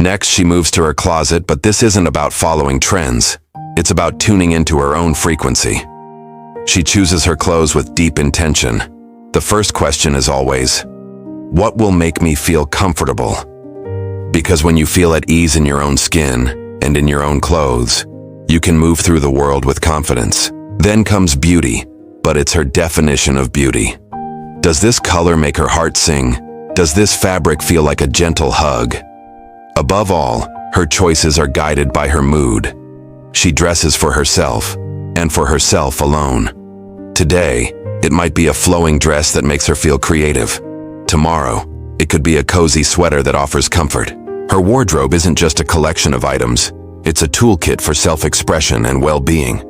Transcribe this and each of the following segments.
Next, she moves to her closet, but this isn't about following trends. It's about tuning into her own frequency. She chooses her clothes with deep intention. The first question is always, what will make me feel comfortable? Because when you feel at ease in your own skin and in your own clothes, you can move through the world with confidence. Then comes beauty, but it's her definition of beauty. Does this color make her heart sing? Does this fabric feel like a gentle hug? Above all, her choices are guided by her mood. She dresses for herself, and for herself alone. Today, it might be a flowing dress that makes her feel creative. Tomorrow, it could be a cozy sweater that offers comfort. Her wardrobe isn't just a collection of items, it's a toolkit for self-expression and well-being.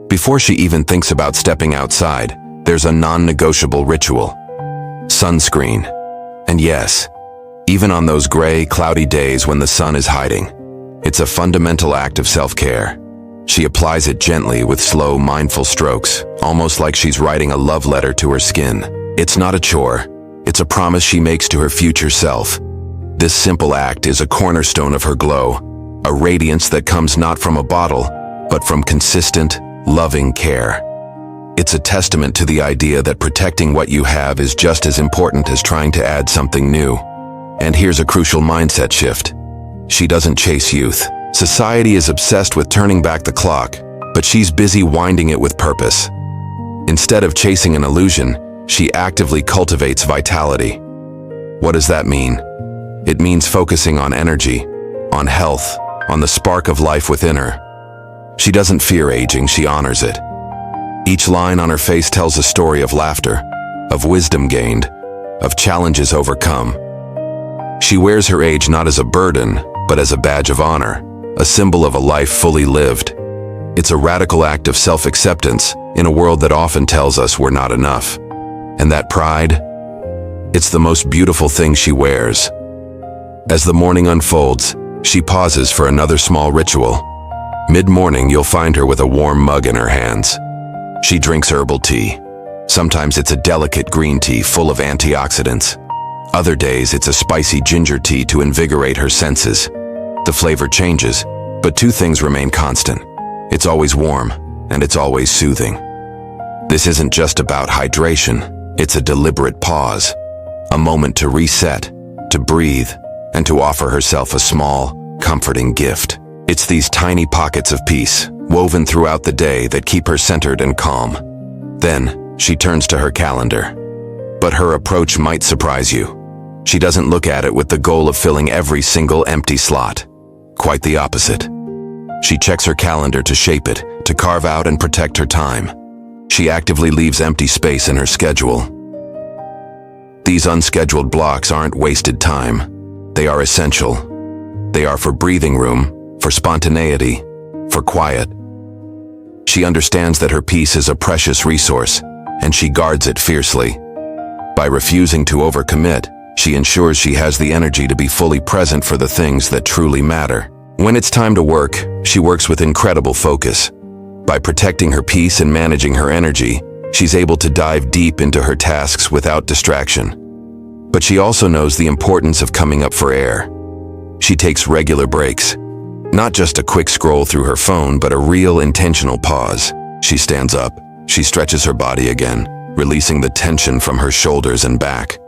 Before she even thinks about stepping outside, there's a non-negotiable ritual. Sunscreen. And yes, even on those gray, cloudy days when the sun is hiding, it's a fundamental act of self-care. She applies it gently with slow, mindful strokes, almost like she's writing a love letter to her skin. It's not a chore. It's a promise she makes to her future self. This simple act is a cornerstone of her glow, a radiance that comes not from a bottle, but from consistent, loving care. It's a testament to the idea that protecting what you have is just as important as trying to add something new. And here's a crucial mindset shift. She doesn't chase youth. Society is obsessed with turning back the clock, but she's busy winding it with purpose. Instead of chasing an illusion, she actively cultivates vitality. What does that mean? It means focusing on energy, on health, on the spark of life within her. She doesn't fear aging, she honors it. Each line on her face tells a story of laughter, of wisdom gained, of challenges overcome. She wears her age not as a burden, but as a badge of honor, a symbol of a life fully lived. It's a radical act of self-acceptance in a world that often tells us we're not enough. And that pride? It's the most beautiful thing she wears. As the morning unfolds, she pauses for another small ritual. Mid-morning, you'll find her with a warm mug in her hands. She drinks herbal tea. Sometimes it's a delicate green tea full of antioxidants. Other days, it's a spicy ginger tea to invigorate her senses. The flavor changes, but two things remain constant. It's always warm, and it's always soothing. This isn't just about hydration. It's a deliberate pause, a moment to reset, to breathe, and to offer herself a small, comforting gift. It's these tiny pockets of peace, woven throughout the day, that keep her centered and calm. Then, she turns to her calendar. But her approach might surprise you. She doesn't look at it with the goal of filling every single empty slot. Quite the opposite. She checks her calendar to shape it, to carve out and protect her time. She actively leaves empty space in her schedule. These unscheduled blocks aren't wasted time. They are essential. They are for breathing room, for spontaneity, for quiet. She understands that her peace is a precious resource, and she guards it fiercely. By refusing to overcommit, she ensures she has the energy to be fully present for the things that truly matter. When it's time to work, she works with incredible focus. By protecting her peace and managing her energy, she's able to dive deep into her tasks without distraction. But she also knows the importance of coming up for air. She takes regular breaks. Not just a quick scroll through her phone, but a real intentional pause. She stands up. She stretches her body again, releasing the tension from her shoulders and back.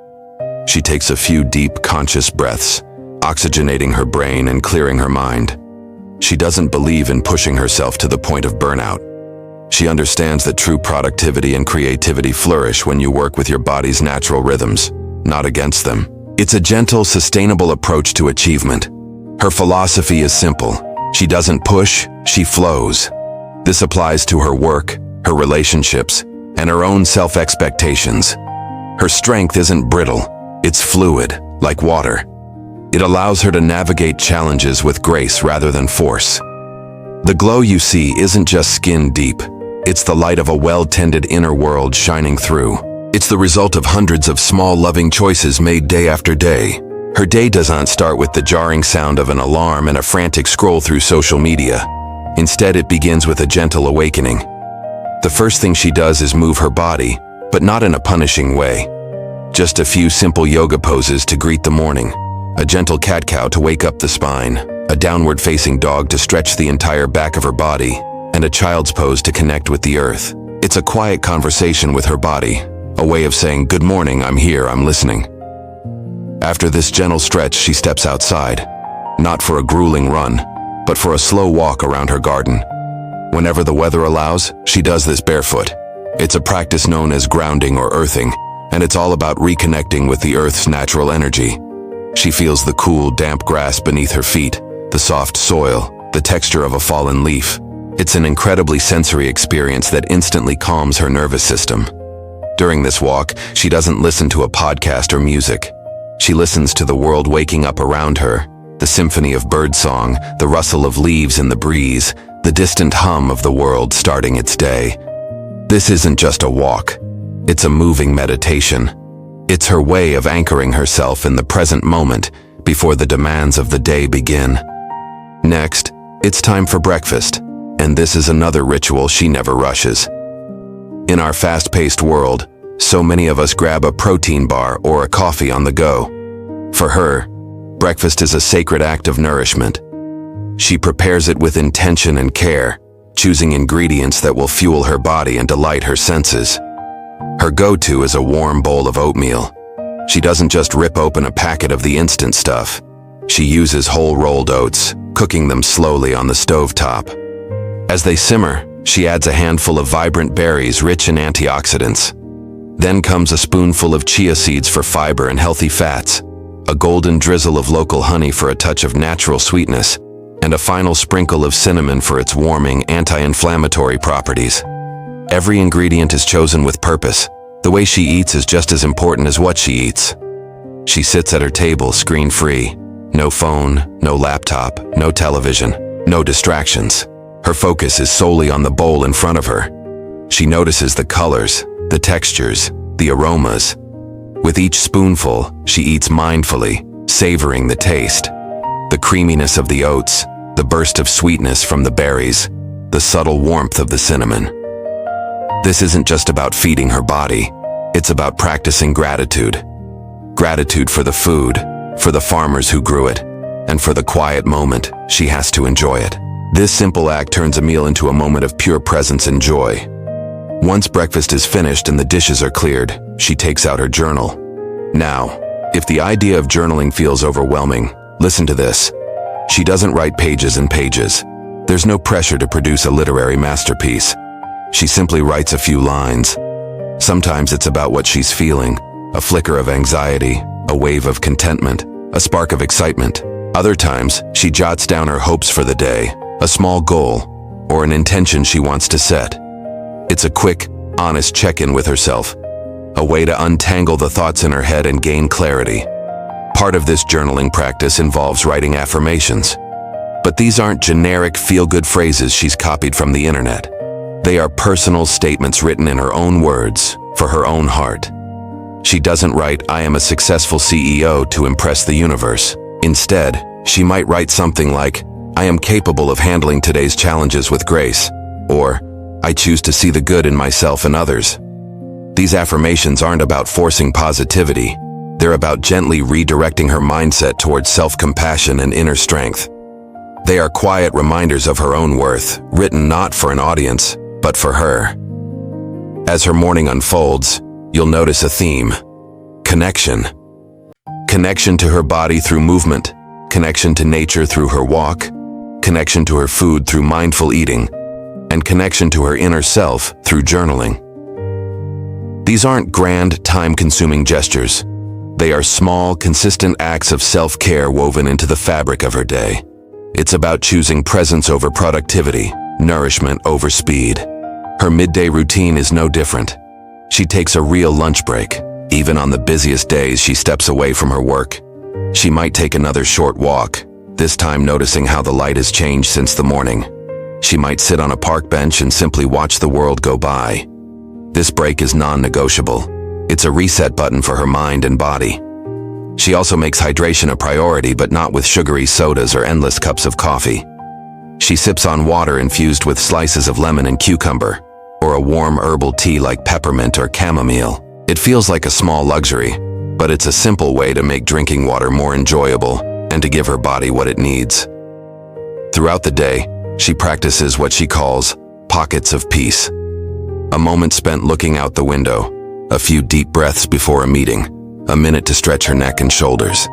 She takes a few deep, conscious breaths, oxygenating her brain and clearing her mind. She doesn't believe in pushing herself to the point of burnout. She understands that true productivity and creativity flourish when you work with your body's natural rhythms, not against them. It's a gentle, sustainable approach to achievement. Her philosophy is simple. She doesn't push, she flows. This applies to her work, her relationships, and her own self-expectations. Her strength isn't brittle, it's fluid, like water. It allows her to navigate challenges with grace rather than force. The glow you see isn't just skin deep. It's the light of a well-tended inner world shining through. It's the result of hundreds of small, loving choices made day after day. Her day does not start with the jarring sound of an alarm and a frantic scroll through social media. Instead, it begins with a gentle awakening. The first thing she does is move her body, but not in a punishing way. Just a few simple yoga poses to greet the morning. a gentle cat-cow to wake up the spine, a downward-facing dog to stretch the entire back of her body, and a child's pose to connect with the earth. It's a quiet conversation with her body, a way of saying, "Good morning, I'm here, I'm listening." After this gentle stretch, she steps outside, not for a grueling run, but for a slow walk around her garden. Whenever the weather allows, she does this barefoot. It's a practice known as grounding or earthing, and it's all about reconnecting with the earth's natural energy. She feels the cool, damp grass beneath her feet, the soft soil, the texture of a fallen leaf. It's an incredibly sensory experience that instantly calms her nervous system. During this walk, she doesn't listen to a podcast or music. She listens to the world waking up around her, the symphony of birdsong, the rustle of leaves in the breeze, the distant hum of the world starting its day. This isn't just a walk. It's a moving meditation. It's her way of anchoring herself in the present moment before the demands of the day begin. Next, it's time for breakfast, and this is another ritual she never rushes. In our fast-paced world, so many of us grab a protein bar or a coffee on the go. For her, breakfast is a sacred act of nourishment. She prepares it with intention and care, choosing ingredients that will fuel her body and delight her senses. Her go-to is a warm bowl of oatmeal. She doesn't just rip open a packet of the instant stuff. She uses whole rolled oats, cooking them slowly on the stovetop. As they simmer, she adds a handful of vibrant berries rich in antioxidants. Then comes a spoonful of chia seeds for fiber and healthy fats, a golden drizzle of local honey for a touch of natural sweetness, and a final sprinkle of cinnamon for its warming, anti-inflammatory properties. Every ingredient is chosen with purpose. The way she eats is just as important as what she eats. She sits at her table screen-free. No phone, no laptop, no television, no distractions. Her focus is solely on the bowl in front of her. She notices the colors, the textures, the aromas. With each spoonful, she eats mindfully, savoring the taste. The creaminess of the oats, the burst of sweetness from the berries, the subtle warmth of the cinnamon. This isn't just about feeding her body. It's about practicing gratitude. Gratitude for the food, for the farmers who grew it, and for the quiet moment she has to enjoy it. This simple act turns a meal into a moment of pure presence and joy. Once breakfast is finished and the dishes are cleared, she takes out her journal. Now, if the idea of journaling feels overwhelming, listen to this. She doesn't write pages and pages. There's no pressure to produce a literary masterpiece. She simply writes a few lines. Sometimes it's about what she's feeling, a flicker of anxiety, a wave of contentment, a spark of excitement. Other times, she jots down her hopes for the day, a small goal, or an intention she wants to set. It's a quick, honest check-in with herself, a way to untangle the thoughts in her head and gain clarity. Part of this journaling practice involves writing affirmations. But these aren't generic feel-good phrases she's copied from the internet. They are personal statements written in her own words, for her own heart. She doesn't write, "I am a successful CEO" to impress the universe. Instead, she might write something like, "I am capable of handling today's challenges with grace," or, "I choose to see the good in myself and others." These affirmations aren't about forcing positivity. They're about gently redirecting her mindset towards self-compassion and inner strength. They are quiet reminders of her own worth, written not for an audience, but for her. As her morning unfolds, you'll notice a theme: connection. Connection to her body through movement, connection to nature through her walk, connection to her food through mindful eating, and connection to her inner self through journaling. These aren't grand, time-consuming gestures. They are small, consistent acts of self-care woven into the fabric of her day. It's about choosing presence over productivity, nourishment over speed. Her midday routine is no different. She takes a real lunch break. Even on the busiest days, she steps away from her work. She might take another short walk, this time noticing how the light has changed since the morning. She might sit on a park bench and simply watch the world go by. This break is non-negotiable. It's a reset button for her mind and body. She also makes hydration a priority, but not with sugary sodas or endless cups of coffee. She sips on water infused with slices of lemon and cucumber, or a warm herbal tea like peppermint or chamomile. It feels like a small luxury, but it's a simple way to make drinking water more enjoyable and to give her body what it needs. Throughout the day, she practices what she calls pockets of peace. A moment spent looking out the window, a few deep breaths before a meeting, a minute to stretch her neck and shoulders.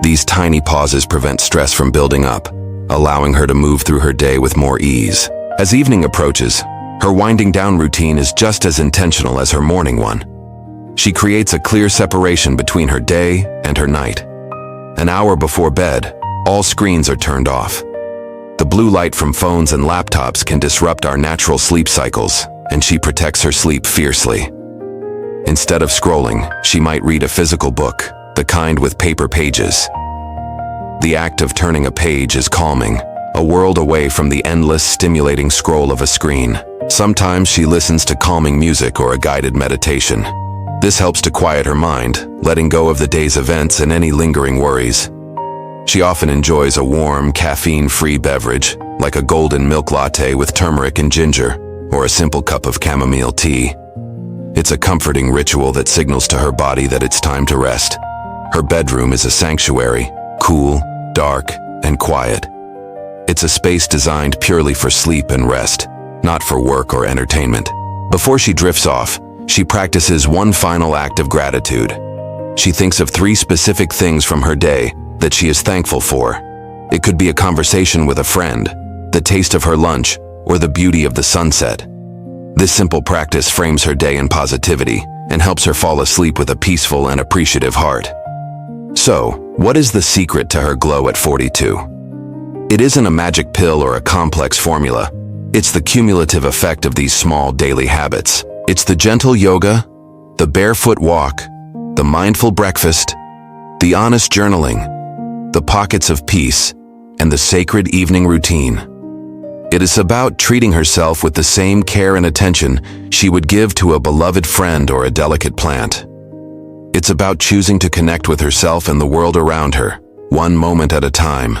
These tiny pauses prevent stress from building up, allowing her to move through her day with more ease. As evening approaches, her winding down routine is just as intentional as her morning one. She creates a clear separation between her day and her night. An hour before bed, all screens are turned off. The blue light from phones and laptops can disrupt our natural sleep cycles, and she protects her sleep fiercely. Instead of scrolling, she might read a physical book, the kind with paper pages. The act of turning a page is calming, a world away from the endless, stimulating scroll of a screen. Sometimes she listens to calming music or a guided meditation. This helps to quiet her mind, letting go of the day's events and any lingering worries. She often enjoys a warm, caffeine-free beverage, like a golden milk latte with turmeric and ginger, or a simple cup of chamomile tea. It's a comforting ritual that signals to her body that it's time to rest. Her bedroom is a sanctuary, cool, dark, and quiet. It's a space designed purely for sleep and rest, not for work or entertainment. Before she drifts off, she practices one final act of gratitude. She thinks of 3 specific things from her day that she is thankful for. It could be a conversation with a friend, the taste of her lunch, or the beauty of the sunset. This simple practice frames her day in positivity and helps her fall asleep with a peaceful and appreciative heart. So, what is the secret to her glow at 42? It isn't a magic pill or a complex formula. It's the cumulative effect of these small daily habits. It's the gentle yoga, the barefoot walk, the mindful breakfast, the honest journaling, the pockets of peace, and the sacred evening routine. It is about treating herself with the same care and attention she would give to a beloved friend or a delicate plant. It's about choosing to connect with herself and the world around her, one moment at a time.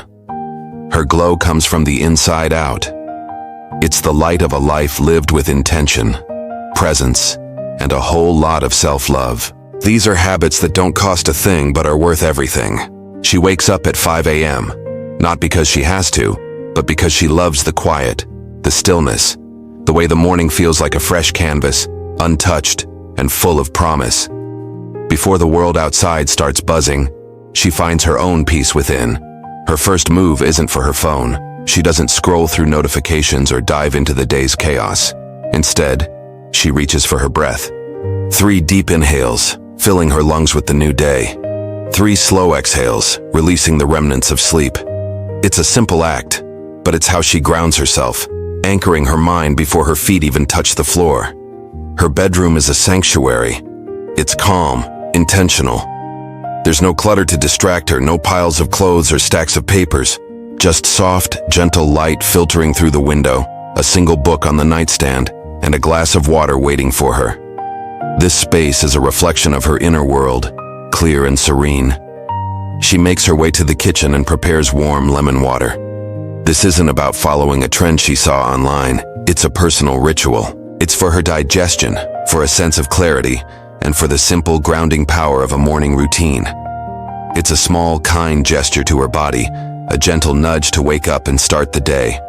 Her glow comes from the inside out. It's the light of a life lived with intention, presence, and a whole lot of self-love. These are habits that don't cost a thing but are worth everything. She wakes up at 5 a.m., not because she has to, but because she loves the quiet, the stillness, the way the morning feels like a fresh canvas, untouched and full of promise. Before the world outside starts buzzing, she finds her own peace within. Her first move isn't for her phone. She doesn't scroll through notifications or dive into the day's chaos. Instead, she reaches for her breath. 3 deep inhales, filling her lungs with the new day. 3 slow exhales, releasing the remnants of sleep. It's a simple act, but it's how she grounds herself, anchoring her mind before her feet even touch the floor. Her bedroom is a sanctuary. It's calm, intentional. There's no clutter to distract her, no piles of clothes or stacks of papers. Just soft, gentle light filtering through the window, a single book on the nightstand, and a glass of water waiting for her. This space is a reflection of her inner world, clear and serene. She makes her way to the kitchen and prepares warm lemon water. This isn't about following a trend she saw online. It's a personal ritual. It's for her digestion, for a sense of clarity, and for the simple grounding power of a morning routine. It's a small, kind gesture to her body, a gentle nudge to wake up and start the day.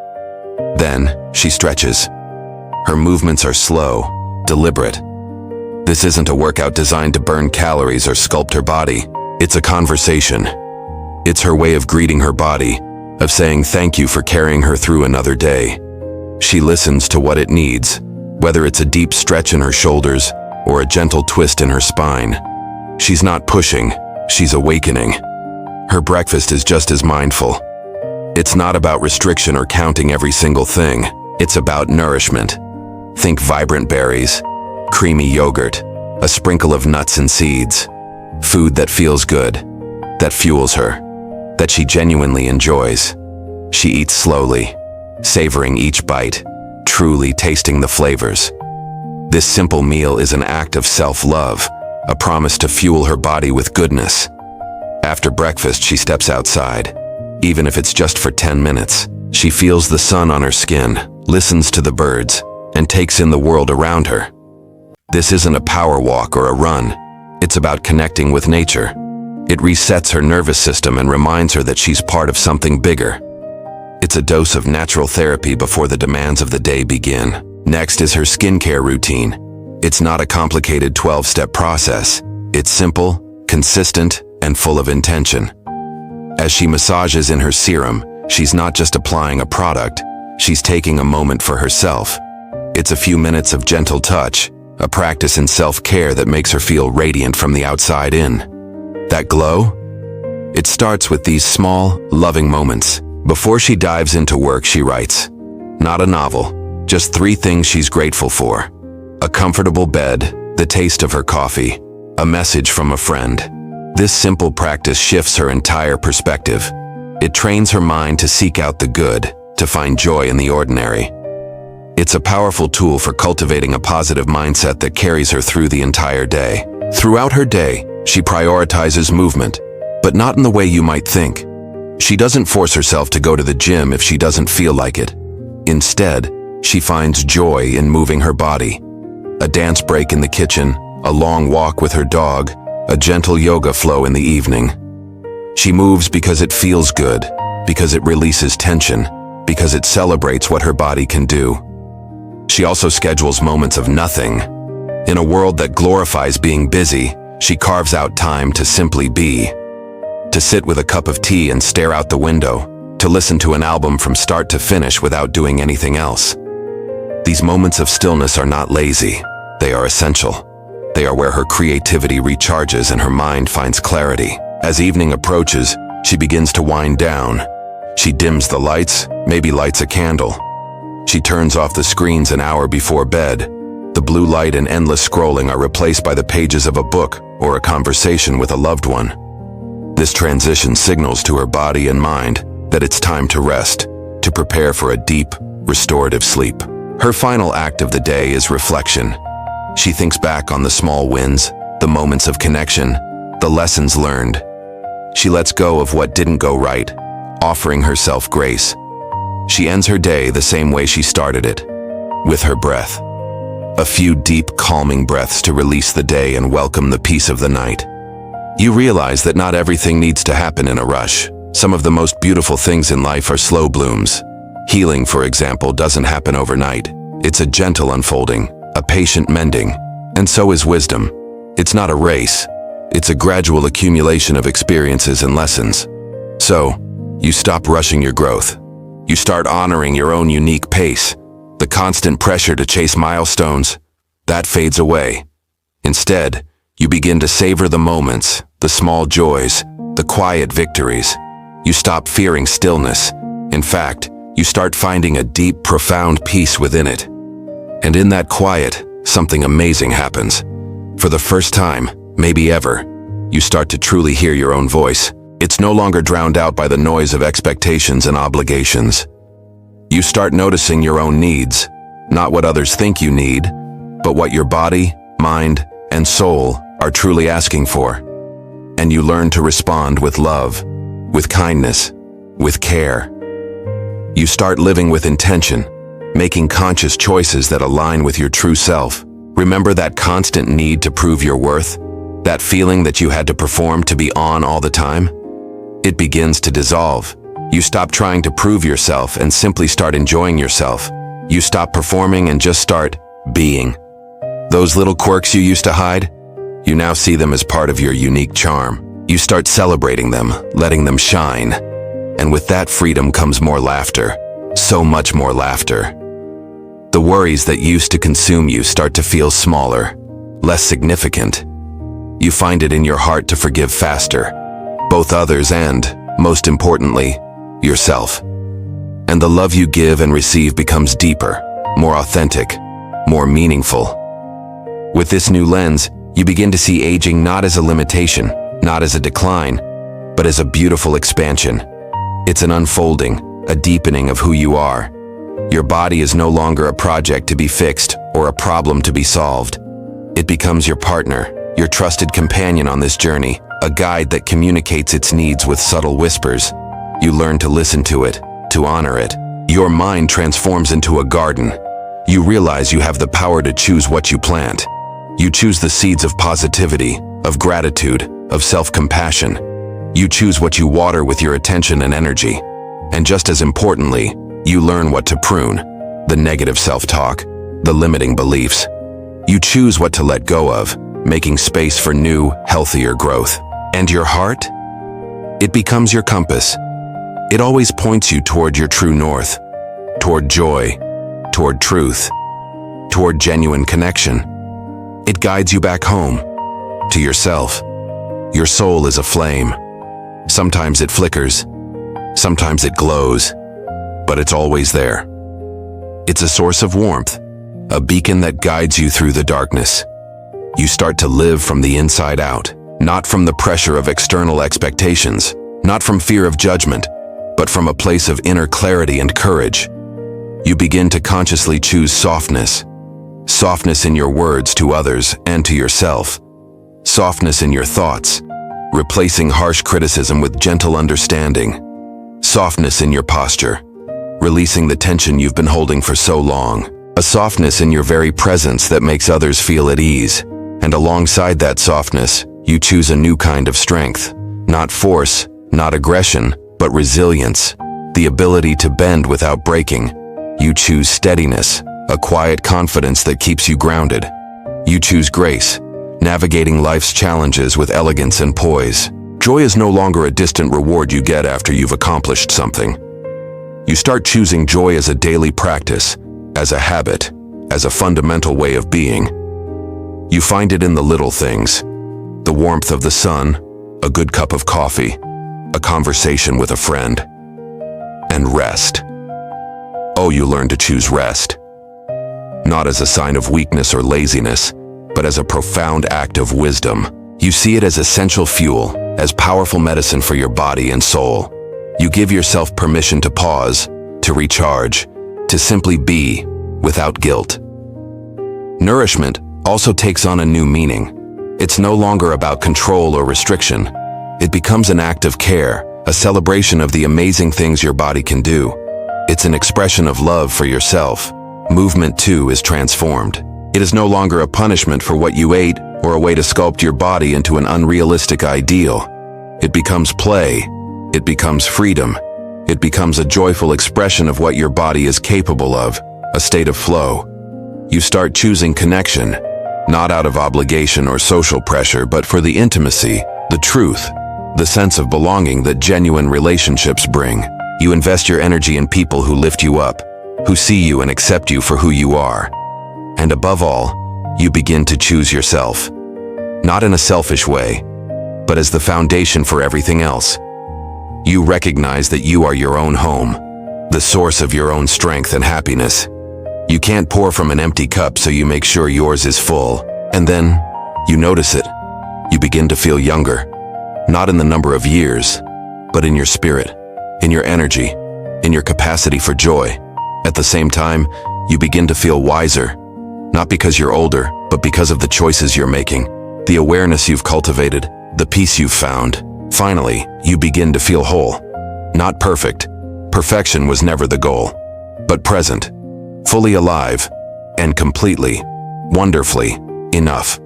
Then, she stretches. Her movements are slow, deliberate. This isn't a workout designed to burn calories or sculpt her body. It's a conversation. It's her way of greeting her body, of saying thank you for carrying her through another day. She listens to what it needs, whether it's a deep stretch in her shoulders or a gentle twist in her spine. She's not pushing, she's awakening. Her breakfast is just as mindful. It's not about restriction or counting every single thing. It's about nourishment. Think vibrant berries, creamy yogurt, a sprinkle of nuts and seeds. Food that feels good, that fuels her, that she genuinely enjoys. She eats slowly, savoring each bite, truly tasting the flavors. This simple meal is an act of self-love, a promise to fuel her body with goodness. After breakfast, she steps outside. Even if it's just for 10 minutes, she feels the sun on her skin, listens to the birds, and takes in the world around her. This isn't a power walk or a run. It's about connecting with nature. It resets her nervous system and reminds her that she's part of something bigger. It's a dose of natural therapy before the demands of the day begin. Next is her skincare routine. It's not a complicated 12-step process. It's simple, consistent, and full of intention. As she massages in her serum, she's not just applying a product, she's taking a moment for herself. It's a few minutes of gentle touch, a practice in self-care that makes her feel radiant from the outside in. That glow? It starts with these small, loving moments. Before she dives into work, she writes, not a novel, just 3 things she's grateful for. A comfortable bed, the taste of her coffee, a message from a friend. This simple practice shifts her entire perspective. It trains her mind to seek out the good, to find joy in the ordinary. It's a powerful tool for cultivating a positive mindset that carries her through the entire day. Throughout her day, she prioritizes movement, but not in the way you might think. She doesn't force herself to go to the gym if she doesn't feel like it. Instead, she finds joy in moving her body. A dance break in the kitchen, a long walk with her dog, a gentle yoga flow in the evening. She moves because it feels good, because it releases tension, because it celebrates what her body can do. She also schedules moments of nothing. In a world that glorifies being busy, she carves out time to simply be. To sit with a cup of tea and stare out the window, to listen to an album from start to finish without doing anything else. These moments of stillness are not lazy. They are essential. They are where her creativity recharges and her mind finds clarity. As evening approaches, she begins to wind down. She dims the lights, maybe lights a candle. She turns off the screens an hour before bed. The blue light and endless scrolling are replaced by the pages of a book or a conversation with a loved one. This transition signals to her body and mind that it's time to rest, to prepare for a deep, restorative sleep. Her final act of the day is reflection. She thinks back on the small wins, the moments of connection, the lessons learned. She lets go of what didn't go right, offering herself grace. She ends her day the same way she started it, with her breath. A few deep, calming breaths to release the day and welcome the peace of the night. You realize that not everything needs to happen in a rush. Some of the most beautiful things in life are slow blooms. Healing, for example, doesn't happen overnight. It's a gentle unfolding, a patient mending, and so is wisdom. It's not a race. It's a gradual accumulation of experiences and lessons. So, you stop rushing your growth. You start honoring your own unique pace. The constant pressure to chase milestones, that fades away. Instead, you begin to savor the moments, the small joys, the quiet victories. You stop fearing stillness. In fact, you start finding a deep, profound peace within it. And in that quiet, something amazing happens. For the first time, maybe ever, you start to truly hear your own voice. It's no longer drowned out by the noise of expectations and obligations. You start noticing your own needs, not what others think you need, but what your body, mind, and soul are truly asking for. And you learn to respond with love, with kindness, with care. You start living with intention, making conscious choices that align with your true self. Remember that constant need to prove your worth? That feeling that you had to perform to be on all the time? It begins to dissolve. You stop trying to prove yourself and simply start enjoying yourself. You stop performing and just start being. Those little quirks you used to hide, you now see them as part of your unique charm. You start celebrating them, letting them shine. And with that freedom comes more laughter, so much more laughter. The worries that used to consume you start to feel smaller, less significant. You find it in your heart to forgive faster, both others and, most importantly, yourself. And the love you give and receive becomes deeper, more authentic, more meaningful. With this new lens, you begin to see aging not as a limitation, not as a decline, but as a beautiful expansion. It's an unfolding, a deepening of who you are. Your body is no longer a project to be fixed or a problem to be solved. It becomes your partner, your trusted companion on this journey, a guide that communicates its needs with subtle whispers. You learn to listen to it, to honor it. Your mind transforms into a garden. You realize you have the power to choose what you plant. You choose the seeds of positivity, of gratitude, of self-compassion. You choose what you water with your attention and energy. And just as importantly, you learn what to prune, the negative self-talk, the limiting beliefs. You choose what to let go of, making space for new, healthier growth. And your heart? It becomes your compass. It always points you toward your true north, toward joy, toward truth, toward genuine connection. It guides you back home, to yourself. Your soul is a flame. Sometimes it flickers, sometimes it glows, but it's always there. It's a source of warmth, a beacon that guides you through the darkness. You start to live from the inside out, not from the pressure of external expectations, not from fear of judgment, but from a place of inner clarity and courage. You begin to consciously choose softness. Softness in your words to others and to yourself. Softness in your thoughts, replacing harsh criticism with gentle understanding. Softness in your posture, releasing the tension you've been holding for so long. A softness in your very presence that makes others feel at ease. And alongside that softness, you choose a new kind of strength. Not force, not aggression, but resilience. The ability to bend without breaking. You choose steadiness, a quiet confidence that keeps you grounded. You choose grace, navigating life's challenges with elegance and poise. Joy is no longer a distant reward you get after you've accomplished something. You start choosing joy as a daily practice, as a habit, as a fundamental way of being. You find it in the little things, the warmth of the sun, a good cup of coffee, a conversation with a friend, and rest. Oh, you learn to choose rest. Not as a sign of weakness or laziness, but as a profound act of wisdom. You see it as essential fuel, as powerful medicine for your body and soul. You give yourself permission to pause, to recharge, to simply be, without guilt. Nourishment also takes on a new meaning. It's no longer about control or restriction. It becomes an act of care, a celebration of the amazing things your body can do. It's an expression of love for yourself. Movement, too, is transformed. It is no longer a punishment for what you ate or a way to sculpt your body into an unrealistic ideal. It becomes play. It becomes freedom. It becomes a joyful expression of what your body is capable of, a state of flow. You start choosing connection, not out of obligation or social pressure, but for the intimacy, the truth, the sense of belonging that genuine relationships bring. You invest your energy in people who lift you up, who see you and accept you for who you are. And above all, you begin to choose yourself. Not in a selfish way, but as the foundation for everything else. You recognize that you are your own home, the source of your own strength and happiness. You can't pour from an empty cup, so you make sure yours is full. And then, you notice it. You begin to feel younger, not in the number of years, but in your spirit, in your energy, in your capacity for joy. At the same time, you begin to feel wiser, not because you're older, but because of the choices you're making, the awareness you've cultivated, the peace you've found. Finally, you begin to feel whole. Not perfect. Perfection was never the goal, but present, fully alive, and completely, wonderfully, enough.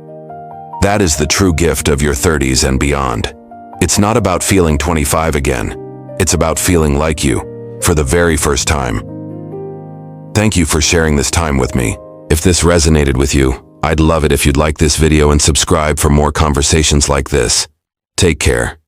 That is the true gift of your 30s and beyond. It's not about feeling 25 again. It's about feeling like you, for the very first time. Thank you for sharing this time with me. If this resonated with you, I'd love it if you'd like this video and subscribe for more conversations like this. Take care.